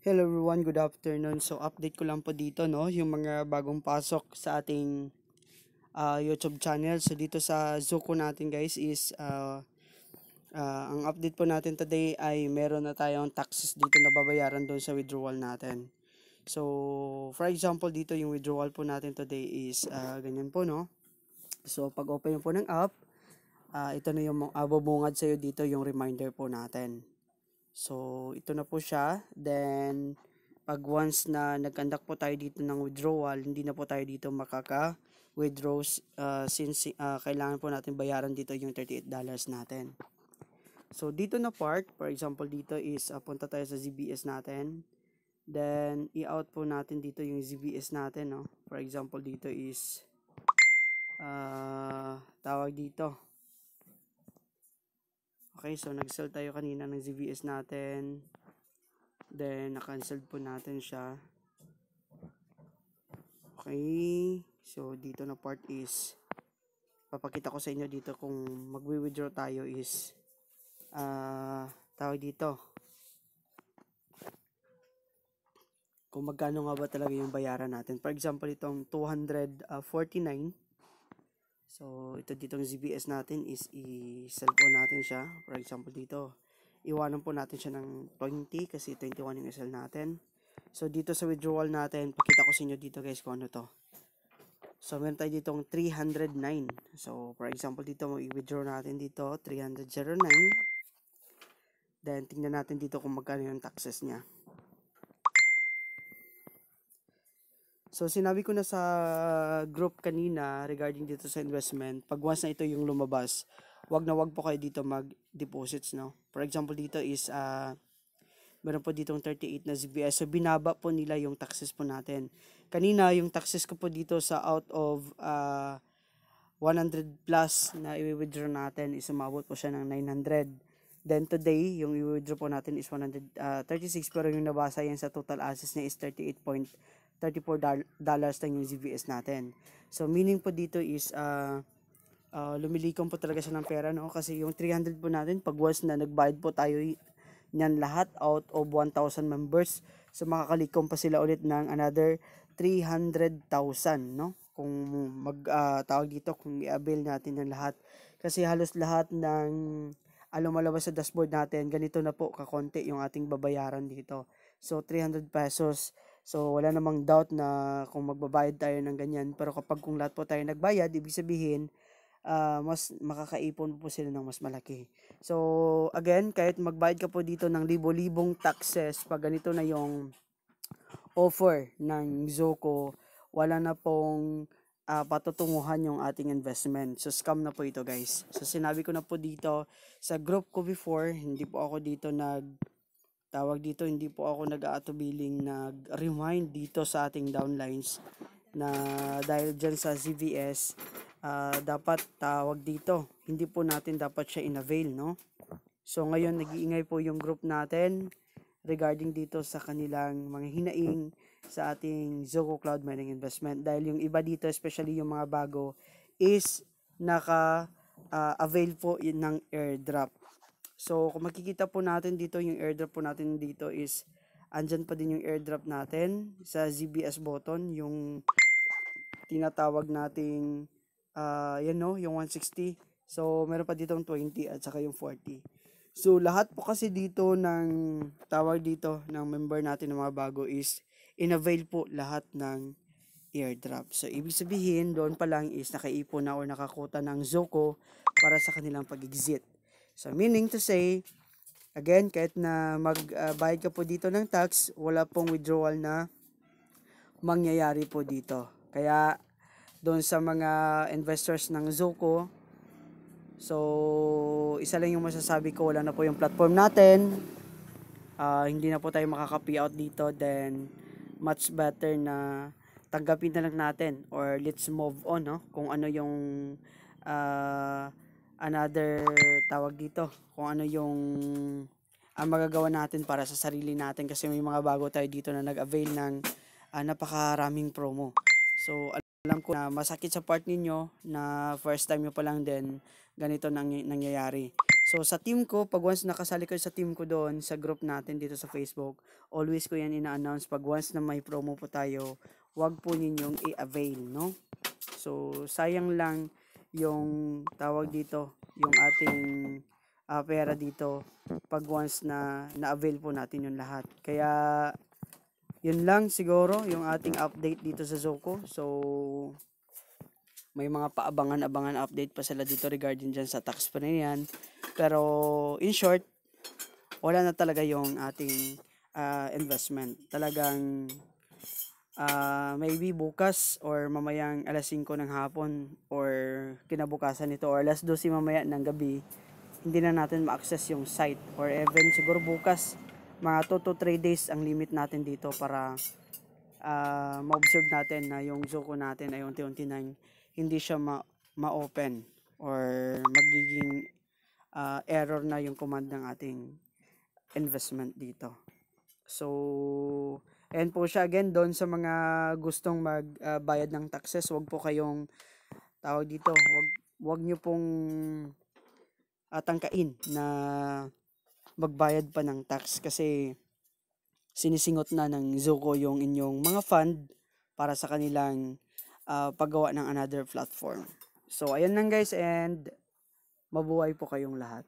Hello everyone, good afternoon. So update ko lang po dito no, yung mga bagong pasok sa ating YouTube channel. So dito sa Zuko natin guys is ang update po natin today ay meron na tayong taxes dito na babayaran doon sa withdrawal natin. So for example dito yung withdrawal po natin today is ganyan po no. So pag open po ng app, ito na yung bubungad sa iyo dito yung reminder po natin. So, ito na po siya. Then, pag once na nag-conduct po tayo dito ng withdrawal, hindi na po tayo dito makaka-withdraw since kailangan po natin bayaran dito yung $38 natin. So, dito na part, for example, dito is punta tayo sa ZBS natin. Then, i-out po natin dito yung ZBS natin. No? For example, dito is tawag dito. Okay, so nag-sell tayo kanina ng ZBS natin. Then, na-cancel po natin siya. Okay. So, dito na part is, papakita ko sa inyo dito kung magwi-withdraw tayo is, tawag dito. Kung magkano nga ba talaga yung bayaran natin. For example, itong 249. So, ito ditong ZBS natin is i-sell po natin siya. For example, dito, iwanan po natin siya ng 20 kasi 21 yung sell natin. So, dito sa withdrawal natin, pakita ko sa inyo dito guys kung ano to. So, meron tayo ditong 309. So, for example, dito i-withdraw natin dito, 309. Then, tingnan natin dito kung magkano yung taxes niya. So, sinabi ko na sa group kanina regarding dito sa investment, pag once na ito yung lumabas, wag na wag po kayo dito mag-deposits, no? For example, dito is, meron po ditong 38 na ZBS. So, binaba po nila yung taxes po natin. Kanina, yung taxes ko po dito sa out of 100 plus na i-withdraw natin is umabot po siya ng 900. Then today, yung i-withdraw po natin is 136 pero yung nabasa yan sa total assets niya is $38.34 lang yung ZBS natin. So meaning po dito is lumilikom po talaga siya ng pera, no? Kasi yung 300 po natin, pag once na nagbayad po tayo niyan lahat out of 1,000 members, so makakalikom pa sila ulit ng another 300,000, no? Kung tawag dito, kung i-avail natin ng lahat. Kasi halos lahat ng lumalabas sa dashboard natin, ganito na po kakonti yung ating babayaran dito. So, 300 pesos. So, wala namang doubt na kung magbabayad tayo ng ganyan. Pero kapag kung lahat po tayo nagbayad, ibig sabihin, mas makakaipon po sila ng mas malaki. So, again, kahit magbayad ka po dito ng libo-libong taxes, pag ganito na yung offer ng Zoco, wala na pong patutunguhan yung ating investment. So, scam na po ito guys. So, sinabi ko na po dito sa group ko before, hindi po ako dito hindi po ako nag-aatubiling nag-remind dito sa ating downlines na dahil dyan sa CVS, dapat tawag dito, hindi po natin dapat siya in-avail, no? So, ngayon, nag-iingay po yung group natin regarding dito sa kanilang mga hinaing sa ating Zoco Cloud Mining Investment. Dahil yung iba dito, especially yung mga bago, is naka-avail po ng airdrop. So, kung makikita po natin dito, yung airdrop po natin dito is, andyan pa din yung airdrop natin sa ZBS button, yung tinatawag nating, yan no, yung 160. So, meron pa dito 20 at saka yung 40. So, lahat po kasi dito ng tawag dito ng member natin ng mga bago is in-avail po lahat ng airdrop. So, ibig sabihin, doon pa lang is nakaipon na or nakakuta ng Zoco para sa kanilang pag-exit. So, meaning to say, again, kahit na magbayad ka po dito ng tax, wala pong withdrawal na mangyayari po dito. Kaya, doon sa mga investors ng Zoco, so, isa lang yung masasabi ko, wala na po yung platform natin. Hindi na po tayo makaka-payout dito. Then, much better na tanggapin na lang natin or let's move on, no? Kung ano yung another tawag dito. Kung ano yung ang magagawa natin para sa sarili natin kasi may mga bago tayo dito na nag-avail ng napakaraming promo. So, alam ko na masakit sa part ninyo na first time nyo pa lang din ganito nangyayari. So sa team ko, pag once nakasali kayo sa team ko doon, sa group natin dito sa Facebook, always ko yan ina-announce pag once na may promo po tayo, wag po ninyong i-avail, no? So sayang lang yung tawag dito, yung ating pera dito pag once na na-avail po natin yung lahat. Kaya yun lang siguro yung ating update dito sa Zoco. So may mga paabangan-abangan update pa sila dito regarding dyan sa tax pa na yan. Pero in short, wala na talaga yung ating investment. Talagang maybe bukas or mamayang alas 5 ng hapon or kinabukasan nito or alas 12 mamaya ng gabi, hindi na natin ma-access yung site or even siguro bukas mga 2 to 3 days ang limit natin dito para ma-observe natin na yung Zoco natin ay unti-unti nang hindi siya ma-open or magiging error na yung command ng ating investment dito. So, and po siya again doon sa mga gustong magbayad ng taxes, wag po kayong tawag dito, wag niyo pong tangkain na magbayad pa ng tax kasi sinisingot na ng Zoco yung inyong mga fund para sa kanilang paggawa ng another platform. So, ayan lang guys and mabuhay po kayong lahat.